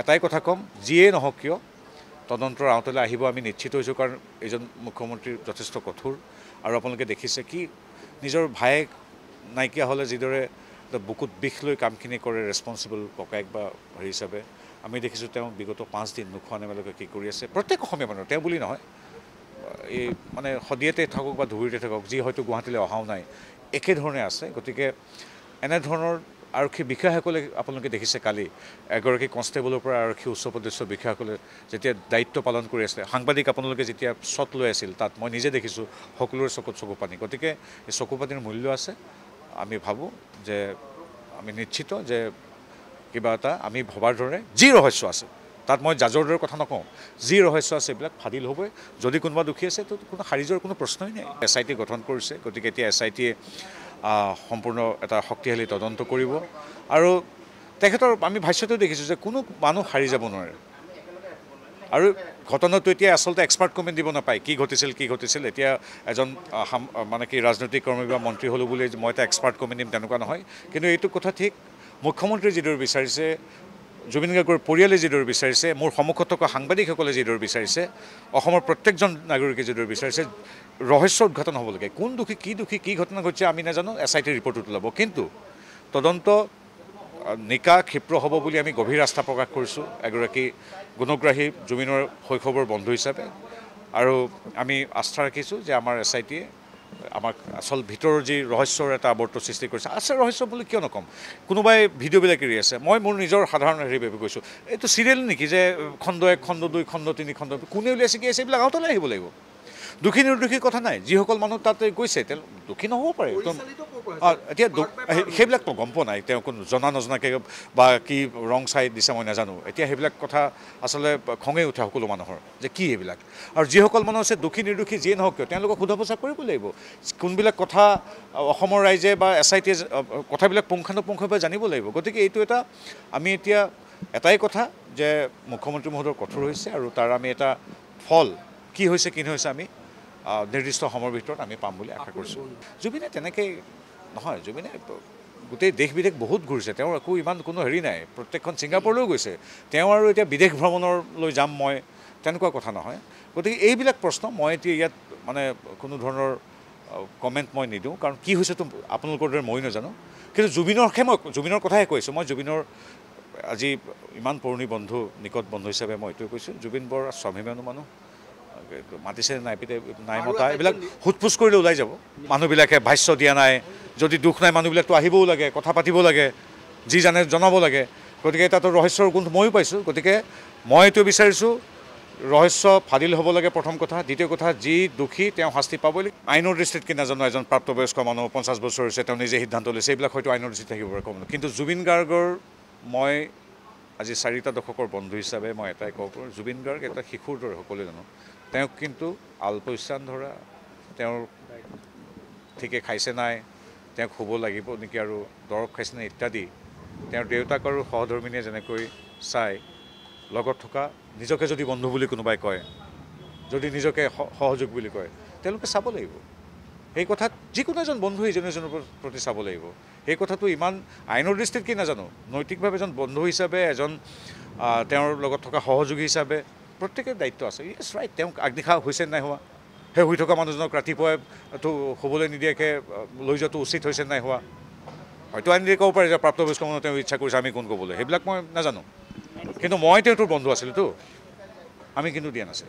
এটাই কথা ক'ম, যিয়ে নহওক কিয় তদন্তৰ আওতালৈ আহিব আমি নিশ্চিত হৈছোঁ, কাৰণ এইজন মুখ্যমন্ত্ৰী যথেষ্ট কঠোৰ। আৰু আপোনালোকে দেখিছে কি নিজৰ ভায়েক নাইকিয়া হ'লে যিদৰে বুকুত বিষ লৈ কামখিনি কৰে ৰেছপনচিবল ককায়েক বা হেৰি হিচাপে, আমি দেখিছোঁ তেওঁ বিগত 5 দিন নোখোৱা নেমেলাকৈ কি কৰি আছে। প্ৰত্যেক অসমীয়া মানুহ, তেওঁ বুলি নহয়, এই মানে সদিয়াতে থাকক বা ধুবুৰীতে থাকক, যি হয়তো গুৱাহাটীলৈ অহাও নাই, একেধৰণে আছে। গতিকে এনেধৰণৰ আৰক্ষী বিষয়াসকলে আপোনালোকে দেখিছে কালি এগৰাকী কনষ্টেবলৰ পৰা আৰক্ষী উচ্চপদস্থ বিষয়াসকলে যেতিয়া দায়িত্ব পালন কৰি আছে, সাংবাদিক আপোনালোকে যেতিয়া শ্বট লৈ আছিল তাত মই নিজে দেখিছোঁ সকলোৰে চকুত চকুপানী। গতিকে এই চকুপানীৰ মূল্য আছে। আমি ভাবোঁ যে আমি নিশ্চিত যে কিবা এটা আমি ভবাৰ দৰে যি ৰহস্য আছে, তাত মই জাজৰ দৰে কথা নকওঁ, যি ৰহস্য আছে এইবিলাক ফাদিল হ'বই। যদি কোনোবা দোষী আছে তো কোনো খাৰিজৰ কোনো প্ৰশ্নই নাই। SIT গঠন কৰিছে, গতিকে এতিয়া SITয়ে সম্পূৰ্ণ এটা শক্তিশালী তদন্ত কৰিব। আৰু তেখেতৰ আমি ভাষ্যটো দেখিছোঁ যে কোনো মানুহ সাৰি যাব নোৱাৰে। আৰু ঘটনাটো এতিয়া আচলতে এক্সপাৰ্ট কমেণ্ট দিব নাপায়, কি ঘটিছিল। এতিয়া এজন মানে কি ৰাজনৈতিক কৰ্মী বা মন্ত্ৰী হ'লোঁ বুলি মই এটা এক্সপাৰ্ট কমেণ্ট দিম তেনেকুৱা নহয়। কিন্তু এইটো কথা ঠিক, মুখ্যমন্ত্ৰীয়ে যিদৰে বিচাৰিছে, জুবিন গাৰ্গৰ পৰিয়ালে যিদৰে বিচাৰিছে, মোৰ সন্মুখত থকা সাংবাদিকসকলে যিদৰে বিচাৰিছে, অসমৰ প্ৰত্যেকজন নাগৰিকে যিদৰে বিচাৰিছে, ৰহস্য উদ্ঘাটন হ'ব লাগে। কোন দোষী, কি ঘটনা ঘটিছে আমি নাজানো, SIT ৰিপৰ্টত ওলাব। কিন্তু তদন্ত নিকা ক্ষিপ্ৰ হ'ব বুলি আমি গভীৰ আস্থা প্ৰকাশ কৰিছোঁ এগৰাকী গুণগ্ৰাহী জুবিনৰ শৈশৱৰ বন্ধু হিচাপে। আৰু আমি আস্থা ৰাখিছোঁ যে আমাৰ SITয়ে আমাক আচল ভিতৰৰ যি ৰহস্যৰ এটা আৱৰ্ত সৃষ্টি কৰিছে। আছে ৰহস্য বুলি কিয় নক'ম, কোনোবাই ভিডিঅ'বিলাক এৰি আছে, মই মোৰ নিজৰ সাধাৰণ হেৰিভাৱে কৈছোঁ, এইটো চিৰিয়েল নেকি যে খণ্ড 1, খণ্ড 2, খণ্ড 3, খণ্ড কোনে উলিয়াইছে কি আছে, এইবিলাক আওতালৈ আহিব লাগিব। দোষী নিৰ্দোষীৰ কথা নাই, যিসকল মানুহ তাতে গৈছে তেওঁ দোষী নহ'ব পাৰে। এতিয়া সেইবিলাকতো গম পোৱা নাই, তেওঁ কোনো জনা নজনাকৈ বা কি ৰং চাই দিছে মই নাজানো। এতিয়া সেইবিলাক কথা আচলতে খঙেই উঠে সকলো মানুহৰ যে কি এইবিলাক। আৰু যিসকল মানুহ আছে দোষী নিৰ্দোষী যিয়ে নহওক কিয় তেওঁলোকক সোধা পোছা কৰিব লাগিব। কোনবিলাক কথা অসমৰ ৰাইজে বা SITয়ে কথাবিলাক পুংখানুপুংখভাৱে জানিব লাগিব। গতিকে এইটো এটা আমি এতিয়া এটাই কথা যে মুখ্যমন্ত্ৰী মহোদয় কঠোৰ হৈছে, আৰু তাৰ আমি এটা ফল কি হৈছে কি নহৈছে আমি নিৰ্দিষ্ট সময়ৰ ভিতৰত আমি পাম বুলি আশা কৰিছোঁ। জুবিনে তেনেকৈ নহয়, জুবিনে গোটেই দেশ বিদেশ বহুত ঘূৰিছে, তেওঁৰ একো ইমান কোনো হেৰি নাই, প্ৰত্যেকখন ছিংগাপুৰলৈও গৈছে। তেওঁ আৰু এতিয়া বিদেশ ভ্ৰমণলৈ যাম মই, তেনেকুৱা কথা নহয়। গতিকে এইবিলাক প্ৰশ্ন মই এতিয়া ইয়াত মানে কোনো ধৰণৰ কমেণ্ট মই নিদিওঁ, কাৰণ কি হৈছেতো আপোনালোকৰ দৰে ময়ো নাজানো। কিন্তু জুবিনৰ কথাহে কৈছোঁ, মই জুবিনৰ আজি ইমান পুৰণি বন্ধু, নিকট বন্ধু হিচাপে মই এইটোৱে কৈছোঁ, জুবিন বৰ স্বাভিমানী মানুহ। মাতিছে নাই মতা এইবিলাক সোধপোছ কৰিলে ওলাই যাব। মানুহবিলাকে ভাষ্য দিয়া নাই, যদি দুখ নাই মানুহবিলাকতো আহিবও লাগে, কথা পাতিব লাগে, যি জানে জনাব লাগে। গতিকে তাতো ৰহস্যৰ গোন্ধ ময়ো পাইছোঁ। গতিকে মই এইটো বিচাৰিছোঁ ৰহস্য ফাদিল হ'ব লাগে প্ৰথম কথা। দ্বিতীয় কথা, যি দোষী তেওঁ শাস্তি পাবই লাগিব। আইনৰ দৃষ্টিত কি নাজানো, এজন প্ৰাপ্তবয়স্ক মানুহ 50 বছৰ হৈছে, তেওঁ নিজে সিদ্ধান্ত লৈছে, এইবিলাক হয়তো আইনৰ দৃষ্টিত থাকিব পাৰে, কম। কিন্তু জুবিন গাৰ্গৰ মই আজি 4টা দশকৰ বন্ধু হিচাপে মই এটাই ক'ব পাৰোঁ, জুবিন গাৰ্গ এটা শিশুৰ দৰে, সকলোৱে জানো। তেওঁক কিন্তু আলপৈচান ধৰা, তেওঁৰ ঠিকে খাইছে নাই, তেওঁক শুব লাগিব নেকি আৰু দৰৱ খাইছে নাই ইত্যাদি, তেওঁৰ দেউতাক আৰু সহধৰ্মিনীয়ে যেনেকৈ চাই, লগত থকা নিজকে যদি বন্ধু বুলি কোনোবাই কয়, যদি নিজকে সহযোগ বুলি কয়, তেওঁলোকে চাব লাগিব। সেই কথাত যিকোনো এজন বন্ধু ইজনে সিজনৰ প্ৰতি চাব লাগিব। সেই কথাটো ইমান আইনৰ দৃষ্টিত কি নাজানো, নৈতিকভাৱে এজন বন্ধু হিচাপে, এজন তেওঁৰ লগত থকা সহযোগী হিচাপে প্ৰত্যেকেৰ দায়িত্ব আছে। ইয়েছ ৰাইট, তেওঁক আগনিশা হৈছে নাই হোৱা, সেই শুই থকা মানুহজনক ৰাতিপুৱাইতো শুবলৈ নিদিয়াকৈ লৈ যোৱাটো উচিত হৈছে নাই হোৱা। হয়তো আইন ক'ব পাৰে যে প্ৰাপ্তবয়স্ক মানুহ তেওঁ ইচ্ছা কৰিছে, আমি কোন ক'বলৈ, সেইবিলাক মই নাজানো। কিন্তু মই তেওঁটোৰ বন্ধু আছিলোতো, আমি কিন্তু দিয়া নাছিল।